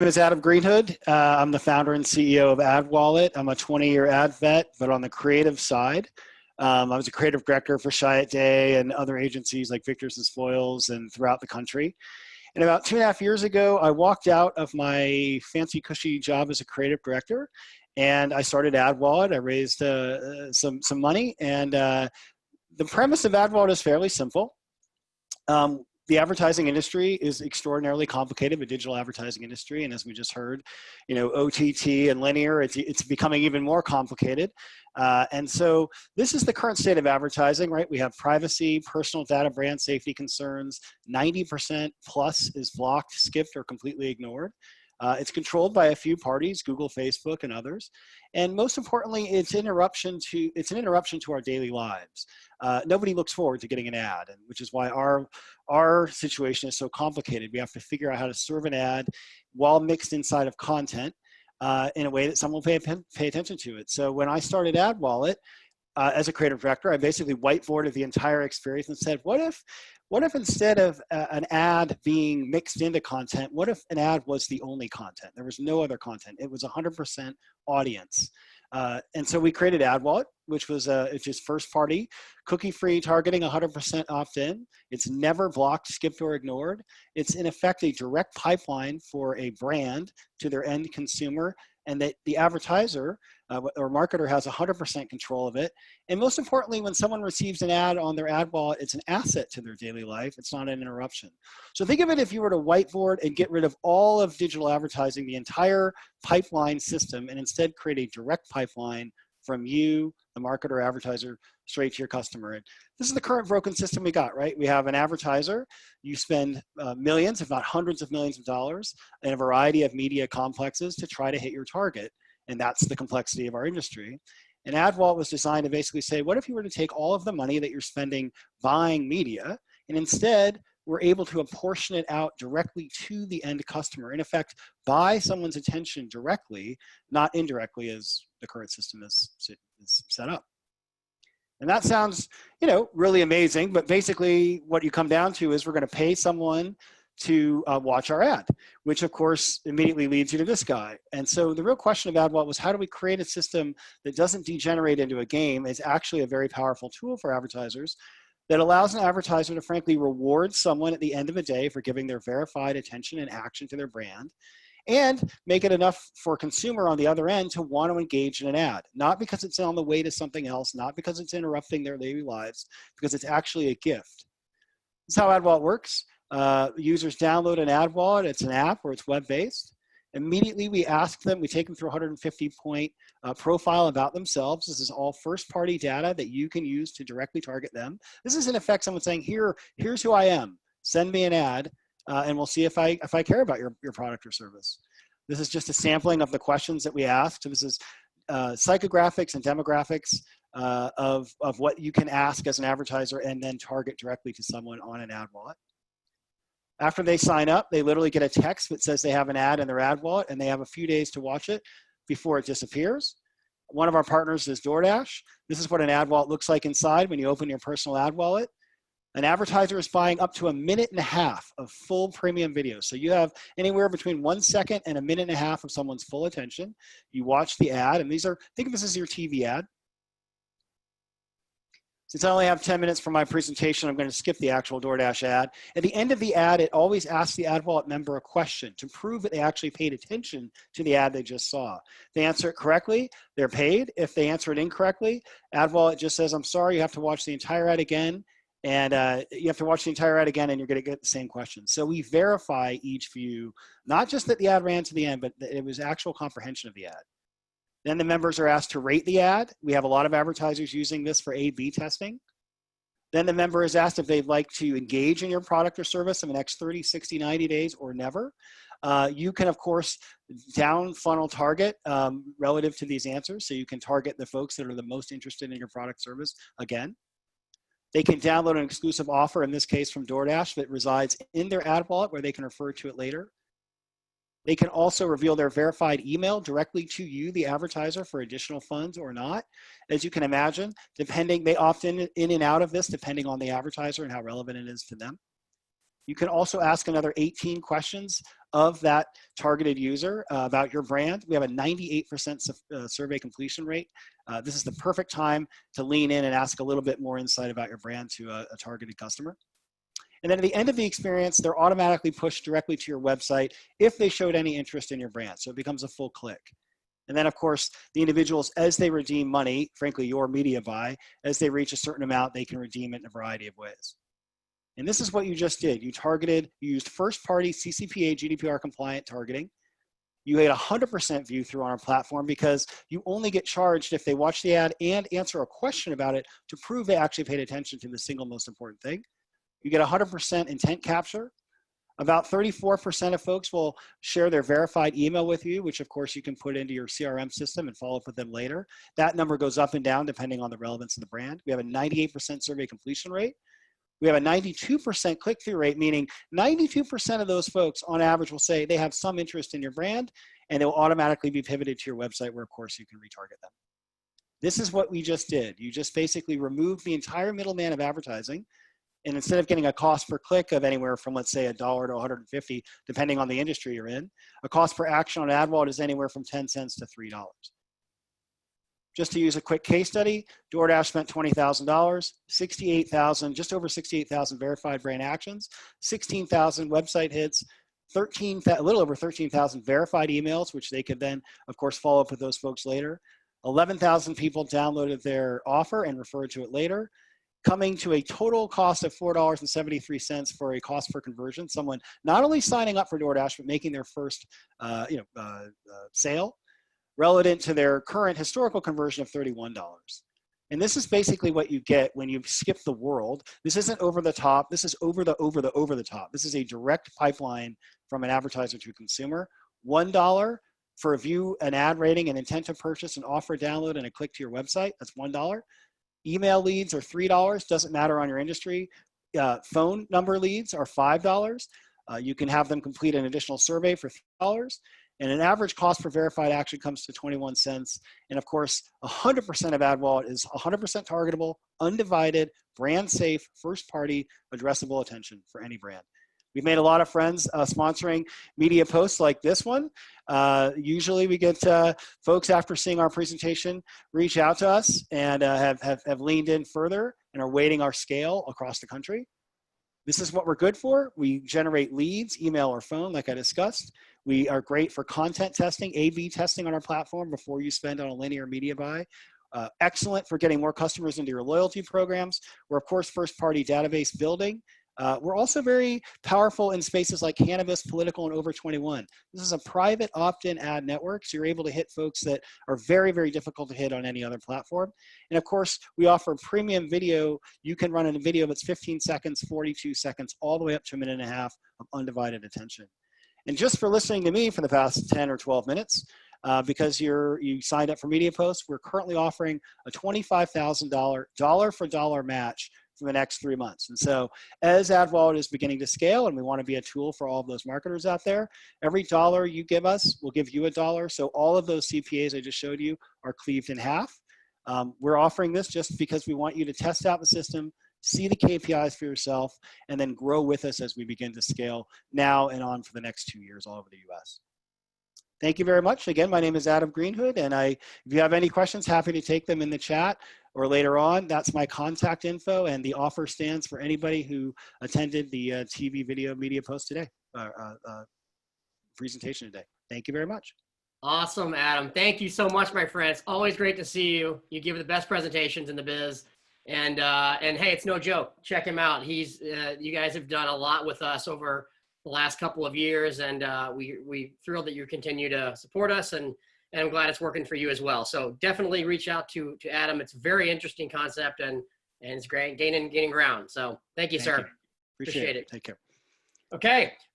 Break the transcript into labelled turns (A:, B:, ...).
A: My name is Adam Greenhood. I'm the founder and CEO of AdWallet. I'm a 20-year ad vet, but on the creative side. I was a creative director for Chiat Day and other agencies like Victor's and Spoils and throughout the country. And about 2.5 years ago, I walked out of my fancy, cushy job as a creative director, and I started AdWallet. I raised some money, and the premise of AdWallet is fairly simple. The advertising industry is extraordinarily complicated, the digital advertising industry, and as we just heard, you know, OTT and linear, it's becoming even more complicated. And so this is the current state of advertising, right? We have privacy, personal data, brand safety concerns, 90% plus is blocked, skipped, or completely ignored. It's controlled by a few parties, Google, Facebook, and others. And most importantly, it's an interruption to our daily lives. Nobody looks forward to getting an ad, which is why our situation is so complicated. We have to figure out how to serve an ad while mixed inside of content in a way that someone will pay attention to it. So when I started AdWallet, as a creative director, I basically whiteboarded the entire experience and said, what if instead of an ad being mixed into content, what if an ad was the only content? There was no other content. It was 100% audience. And so we created AdWallet, which was it's just first party, cookie-free targeting, 100% opt-in. It's never blocked, skipped, or ignored. It's in effect a direct pipeline for a brand to their end consumer, and that the advertiser or marketer has 100% control of it. And most importantly, when someone receives an ad on their AdWallet, it's an asset to their daily life. It's not an interruption. So think of it if you were to whiteboard and get rid of all of digital advertising, the entire pipeline system, and instead create a direct pipeline from you, the marketer, advertiser, straight to your customer. And this is the current broken system we got, right? We have an advertiser. You spend millions, if not hundreds of millions of dollars in a variety of media complexes to try to hit your target. And that's the complexity of our industry. And AdWallet was designed to basically say, what if you were to take all of the money that you're spending buying media, and instead we're able to apportion it out directly to the end customer, in effect, buy someone's attention directly, not indirectly as the current system is set up. And that sounds, you know, really amazing, but basically what you come down to is we're going to pay someone to watch our ad, which of course immediately leads you to this guy. And so the real question of AdWallet was, how do we create a system that doesn't degenerate into a game? It's actually a very powerful tool for advertisers that allows an advertiser to frankly reward someone at the end of a day for giving their verified attention and action to their brand, and make it enough for a consumer on the other end to want to engage in an ad, not because it's on the way to something else, not because it's interrupting their daily lives, because it's actually a gift. This is how AdWallet works. Users download an AdWallet. It's an app or it's web-based. Immediately we ask them, we take them through a 150-point profile about themselves. This is all first-party data that you can use to directly target them. This is in effect someone saying, here's who I am. Send me an ad, and we'll see if I care about your product or service. This is just a sampling of the questions that we asked. So this is psychographics and demographics of what you can ask as an advertiser and then target directly to someone on an AdWallet. After they sign up, they literally get a text that says they have an ad in their AdWallet, and they have a few days to watch it before it disappears. One of our partners is DoorDash. This is what an AdWallet looks like inside when you open your personal AdWallet. An advertiser is buying up to 1.5 minutes of full premium video. So you have anywhere between 1 second and 1.5 minutes of someone's full attention. You watch the ad, and these are, think of this as your TV ad. Since I only have 10 minutes for my presentation, I'm going to skip the actual DoorDash ad. At the end of the ad, it always asks the AdWallet member a question to prove that they actually paid attention to the ad they just saw. If they answer it correctly, they're paid. If they answer it incorrectly, AdWallet just says, I'm sorry, you have to watch the entire ad again. And you have to watch the entire ad again, and you're going to get the same question. So we verify each view, not just that the ad ran to the end, but that it was actual comprehension of the ad. Then the members are asked to rate the ad. We have a lot of advertisers using this for A/B testing. Then the member is asked if they'd like to engage in your product or service in the next 30, 60, 90 days or never. You can, of course, down funnel target relative to these answers. So you can target the folks that are the most interested in your product service again. They can download an exclusive offer, in this case from DoorDash, that resides in their AdWallet where they can refer to it later. They can also reveal their verified email directly to you, the advertiser, for additional funds or not. As you can imagine, they opt in and out of this depending on the advertiser and how relevant it is to them. You can also ask another 18 questions of that targeted user about your brand. We have a 98% survey completion rate. This is the perfect time to lean in and ask a little bit more insight about your brand to a targeted customer. And then at the end of the experience, they're automatically pushed directly to your website if they showed any interest in your brand. So it becomes a full click. And then, of course, the individuals, as they redeem money, frankly, your media buy, as they reach a certain amount, they can redeem it in a variety of ways. And this is what you just did. You used first-party CCPA GDPR compliant targeting. You had 100% view through on our platform because you only get charged if they watch the ad and answer a question about it to prove they actually paid attention to the single most important thing. You get 100% intent capture. About 34% of folks will share their verified email with you, which of course you can put into your CRM system and follow up with them later. That number goes up and down depending on the relevance of the brand. We have a 98% survey completion rate. We have a 92% click-through rate, meaning 92% of those folks on average will say they have some interest in your brand and they will automatically be pivoted to your website where of course you can retarget them. This is what we just did. You just basically removed the entire middleman of advertising. And instead of getting a cost per click of anywhere from, let's say, $1 to 150, depending on the industry you're in, a cost per action on AdWallet is anywhere from 10 cents to $3. Just to use a quick case study, DoorDash spent $20,000, 68,000, just over 68,000 verified brand actions, 16,000 website hits, a little over 13,000 verified emails, which they could then, of course, follow up with those folks later. 11,000 people downloaded their offer and referred to it later, coming to a total cost of $4.73 for a cost per conversion. Someone not only signing up for DoorDash, but making their first sale, relative to their current historical conversion of $31. And this is basically what you get when you skip the world. This isn't over the top. This is over the top. This is a direct pipeline from an advertiser to a consumer. $1 for a view, an ad rating, an intent to purchase, an offer download, and a click to your website. That's $1. Email leads are $3, doesn't matter on your industry. Phone number leads are $5. You can have them complete an additional survey for $3. And an average cost per verified action comes to 21 cents. And of course, 100% of AdWallet is 100% targetable, undivided, brand safe, first party, addressable attention for any brand. We've made a lot of friends sponsoring media posts like this one. Usually we get folks after seeing our presentation reach out to us and have leaned in further and are waiting our scale across the country. This is what we're good for. We generate leads, email or phone, like I discussed. We are great for content testing, A/B testing on our platform before you spend on a linear media buy. Excellent for getting more customers into your loyalty programs. We're, of course, first-party database building. We're also very powerful in spaces like cannabis, political, and over 21. This is a private opt-in ad network, so you're able to hit folks that are very, very difficult to hit on any other platform. And of course, we offer premium video. You can run in a video that's 15 seconds, 42 seconds, all the way up to a minute and a half of undivided attention. And just for listening to me for the past 10 or 12 minutes, because you signed up for MediaPost, we're currently offering a $25,000 dollar-for-dollar match for the next 3 months. And so as AdWallet is beginning to scale and we want to be a tool for all of those marketers out there, every dollar you give us, we'll give you $1. So all of those CPAs I just showed you are cleaved in half. We're offering this just because we want you to test out the system, see the KPIs for yourself, and then grow with us as we begin to scale now and on for the next 2 years all over the US. Thank you very much. Again, my name is Adam Greenhood, and if you have any questions, happy to take them in the chat or later on. That's my contact info, and the offer stands for anybody who attended the TV video media post today, presentation today. Thank you very much.
B: Awesome, Adam. Thank you so much, my friend. It's always great to see you. You give the best presentations in the biz. And hey, it's no joke. Check him out. You guys have done a lot with us over the last couple of years, and we thrilled that you continue to support us, and I'm glad it's working for you as well. So definitely reach out to Adam. It's a very interesting concept, and it's great, gaining ground. So thank you, sir.
A: Appreciate it. Take care.
B: Okay.